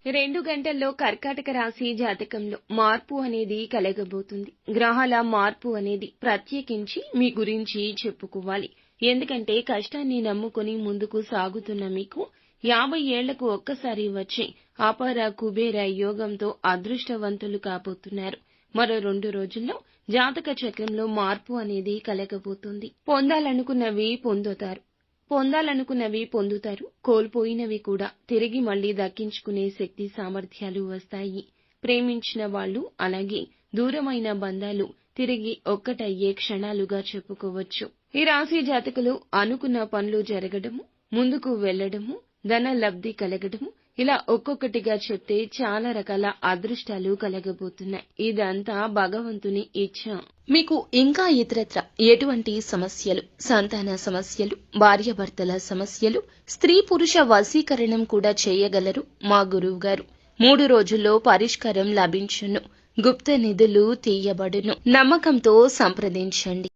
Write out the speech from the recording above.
2 గంటల్లో కర్కాటక రాశి జాతకంలో మార్పు అనేది కలగబోతుంది. గ్రహాల మార్పు అనేది ప్రత్యేకించి మీ గురించి చెప్పుకోవాలి. ఎందుకంటే కష్టాన్ని నమ్ముకుని ముందుకు సాగుతున్న మీకు 50 ఏళ్లకు ఒక్కసారి వచ్చే అపార కుబేర యోగంతో అదృష్టవంతులు కాబోతున్నారు. మరో 2 రోజుల్లో జాతక చక్రంలో మార్పు అనేది కలగబోతుంది. పొందాలనుకున్నవి పొందుతారు. కోల్పోయినవి కూడా తిరిగి మళ్లీ దక్కించుకునే శక్తి సామర్థ్యాలు వస్తాయి. ప్రేమించిన వాళ్ళు అలాగే దూరమైన బంధాలు తిరిగి ఒక్కటయ్యే క్షణాలుగా చెప్పుకోవచ్చు. ఈ రాశి జాతకులు అనుకున్న పనులు జరగడము, ముందుకు వెళ్లడము, ధన లబ్ధి కలగడము, ఇలా ఒక్కొక్కటిగా చెప్తే చాలా రకాల అదృష్టాలు కలగబోతున్నాయి. ఇదంతా భగవంతుని ఇచ్ఛ. మీకు ఇంకా ఇతరత్ర ఎటువంటి సమస్యలు, సంతాన సమస్యలు, భార్యాభర్తల సమస్యలు, స్త్రీ పురుష వశీకరణం కూడా చేయగలరు మా గురువు గారు. 3 రోజుల్లో పరిష్కారం లభించును. గుప్త నిధులు తీయబడును. నమ్మకంతో సంప్రదించండి.